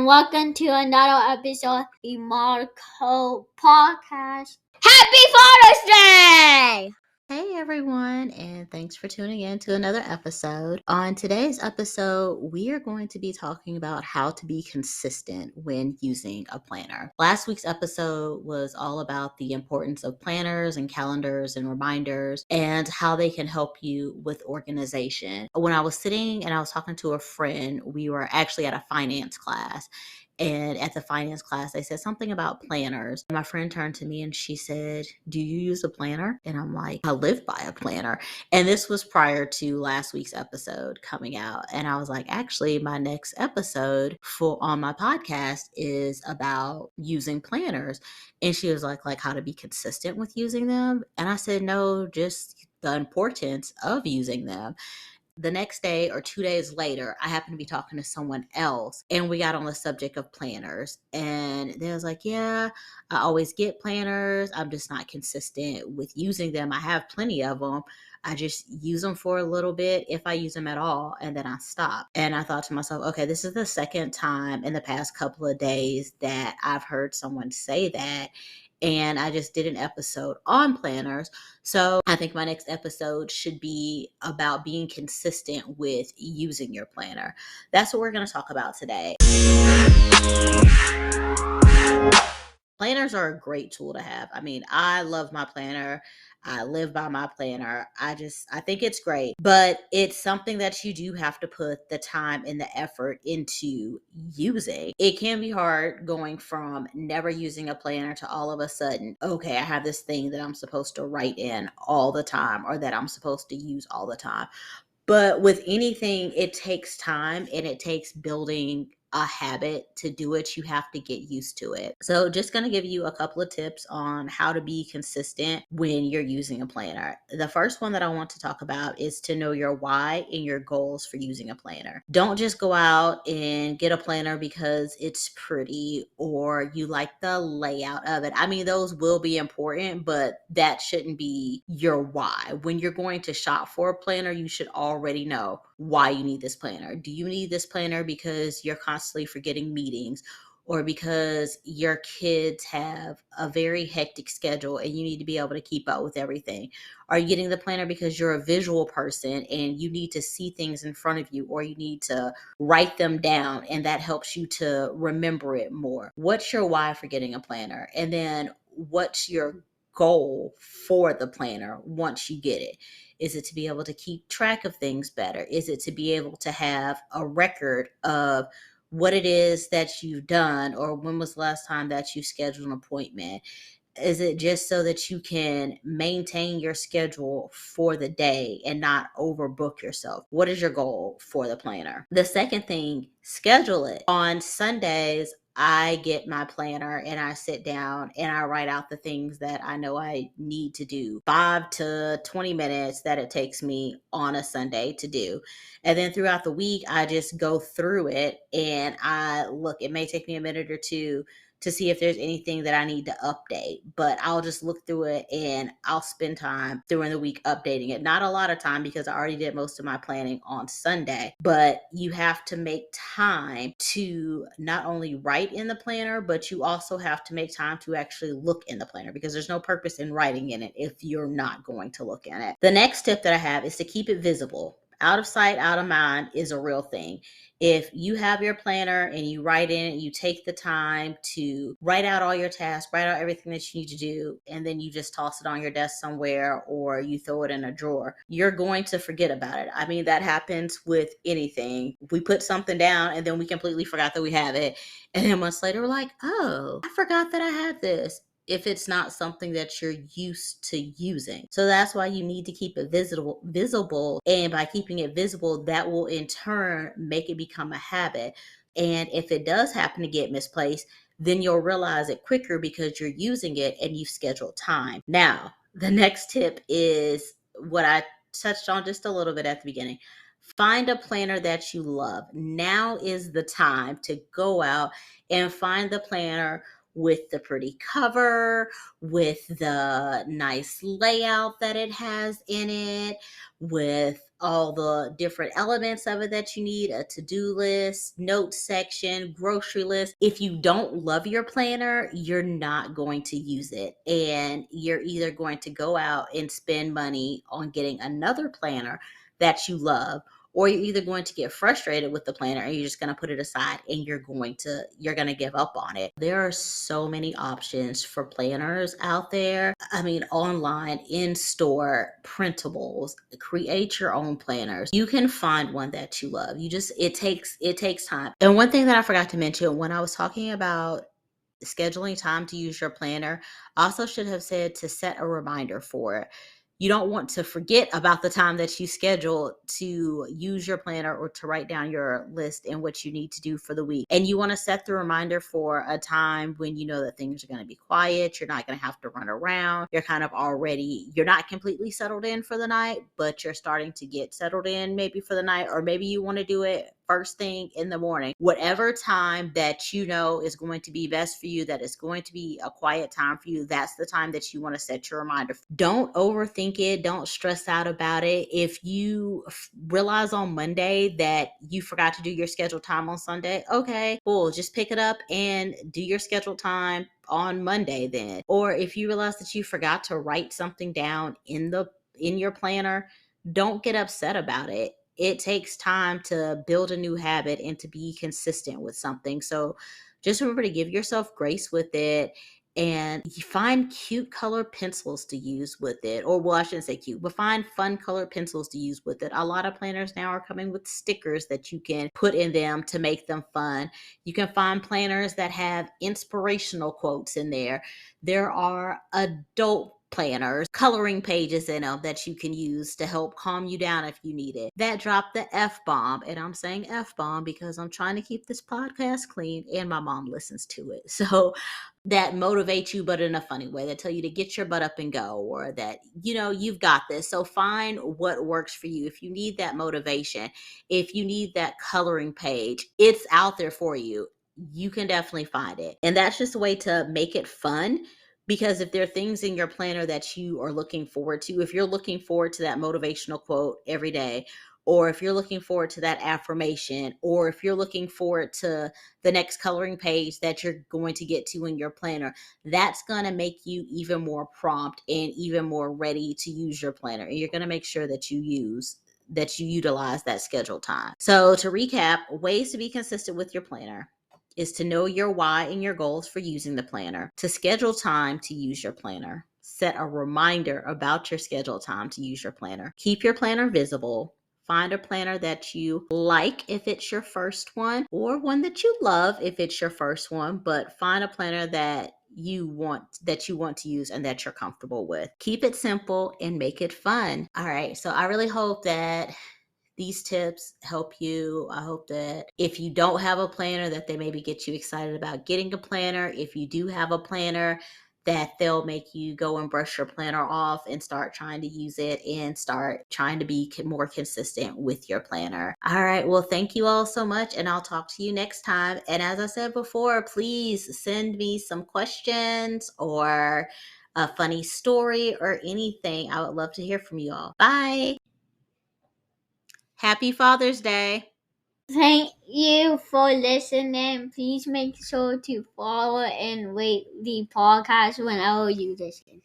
and welcome to another episode of the Marco Podcast. Happy Father's Day! Hey everyone, and thanks for tuning in to another episode. On today's episode, we are going to be talking about how to be consistent when using a planner. Last week's episode was all about the importance of planners and calendars and reminders and how they can help you with organization. When I was sitting and I was talking to a friend, we were actually at a finance class. And at the finance class, they said something about planners. My friend turned to me and she said, "Do you use a planner?" And I'm like, "I live by a planner." And this was prior to last week's episode coming out. And I was like, actually, my next episode on my podcast is about using planners. And she was like how to be consistent with using them. And I said, no, just the importance of using them. The next day or 2 days later, I happened to be talking to someone else and we got on the subject of planners. And they was like, yeah, I always get planners. I'm just not consistent with using them. I have plenty of them. I just use them for a little bit, if I use them at all, and then I stop. And I thought to myself, okay, this is the second time in the past couple of days that I've heard someone say that. And I just did an episode on planners. So I think my next episode should be about being consistent with using your planner. That's what we're going to talk about today. Planners are a great tool to have. I mean, I love my planner. I live by my planner. I think it's great, but it's something that you do have to put the time and the effort into using. It can be hard going from never using a planner to all of a sudden, okay, I have this thing that I'm supposed to write in all the time or that I'm supposed to use all the time. But with anything, it takes time and it takes building a habit to do it. You have to get used to it. So just going to give you a couple of tips on how to be consistent when you're using a planner. The first one that I want to talk about is to know your why and your goals for using a planner. Don't just go out and get a planner because it's pretty or you like the layout of it. I mean, those will be important, but that shouldn't be your why. When you're going to shop for a planner, you should already know why you need this planner. Do you need this planner because you're constantly forgetting meetings, or because your kids have a very hectic schedule and you need to be able to keep up with everything? Are you getting the planner because you're a visual person and you need to see things in front of you, or you need to write them down and that helps you to remember it more? What's your why for getting a planner? And then what's your goal for the planner once you get it? Is it to be able to keep track of things better? Is it to be able to have a record of what it is that you've done, or when was the last time that you scheduled an appointment? Is it just so that you can maintain your schedule for the day and not overbook yourself? What is your goal for the planner? The second thing, schedule it. On Sundays, I get my planner and I sit down and I write out the things that I know I need to do. 5 to 20 minutes that it takes me on a Sunday to do. And then throughout the week, I just go through it and I look. It may take me a minute or two to see if there's anything that I need to update, but I'll just look through it and I'll spend time during the week updating it. Not a lot of time because I already did most of my planning on Sunday, but you have to make time to not only write in the planner, but you also have to make time to actually look in the planner, because there's no purpose in writing in it if you're not going to look in it. The next tip that I have is to keep it visible. Out of sight, out of mind is a real thing. If you have your planner and you write in it, you take the time to write out all your tasks, write out everything that you need to do, and then you just toss it on your desk somewhere or you throw it in a drawer, you're going to forget about it. I mean, that happens with anything. We put something down and then we completely forgot that we have it. And then months later, we're like, oh, I forgot that I had this, if it's not something that you're used to using. So that's why you need to keep it visible. And by keeping it visible, that will in turn make it become a habit. And if it does happen to get misplaced, then you'll realize it quicker because you're using it and you've scheduled time. Now, the next tip is what I touched on just a little bit at the beginning. Find a planner that you love. Now is the time to go out and find the planner with the pretty cover, with the nice layout that it has in it, with all the different elements of it that you need, a to-do list, notes section, grocery list. If you don't love your planner, you're not going to use it. And you're either going to go out and spend money on getting another planner that you love, or you're either going to get frustrated with the planner and you're just going to put it aside and you're going to give up on it. There are so many options for planners out there. I mean, online, in store, printables. Create your own planners. You can find one that you love. It takes time. And one thing that I forgot to mention when I was talking about scheduling time to use your planner, I also should have said to set a reminder for it. You don't want to forget about the time that you schedule to use your planner or to write down your list and what you need to do for the week. And you want to set the reminder for a time when you know that things are going to be quiet. You're not going to have to run around. You're not completely settled in for the night, but you're starting to get settled in maybe for the night, or maybe you want to do it first thing in the morning. Whatever time that you know is going to be best for you, that is going to be a quiet time for you, that's the time that you want to set your reminder. Don't overthink it. Don't stress out about it. If you realize on Monday that you forgot to do your scheduled time on Sunday, okay, cool. Just pick it up and do your scheduled time on Monday then. Or if you realize that you forgot to write something down in your planner, don't get upset about it. It takes time to build a new habit and to be consistent with something. So just remember to give yourself grace with it, and you find cute colored pencils to use with it. Or, well, I shouldn't say cute, but find fun colored pencils to use with it. A lot of planners now are coming with stickers that you can put in them to make them fun. You can find planners that have inspirational quotes in there. There are adult planners, coloring pages in them that you can use to help calm you down if you need it. That dropped the F-bomb, and I'm saying F-bomb because I'm trying to keep this podcast clean and my mom listens to it. So that motivate you, but in a funny way, that tell you to get your butt up and go, or that, you've got this. So find what works for you. If you need that motivation, if you need that coloring page, it's out there for you. You can definitely find it. And that's just a way to make it fun. Because if there are things in your planner that you are looking forward to, if you're looking forward to that motivational quote every day, or if you're looking forward to that affirmation, or if you're looking forward to the next coloring page that you're going to get to in your planner, that's going to make you even more prompt and even more ready to use your planner. And you're going to make sure that you utilize that scheduled time. So to recap, ways to be consistent with your planner is to know your why and your goals for using the planner, to schedule time to use your planner, set a reminder about your scheduled time to use your planner, keep your planner visible, find a planner that you like if it's your first one, or one that you love if it's your first one, but find a planner that you want to use and that you're comfortable with. Keep it simple and make it fun. All right, so I really hope that these tips help you. I hope that if you don't have a planner, that they maybe get you excited about getting a planner. If you do have a planner, that they'll make you go and brush your planner off and start trying to use it and start trying to be more consistent with your planner. All right. Well, thank you all so much, and I'll talk to you next time. And as I said before, please send me some questions or a funny story or anything. I would love to hear from you all. Bye. Happy Father's Day. Thank you for listening. Please make sure to follow and rate the podcast whenever you listen.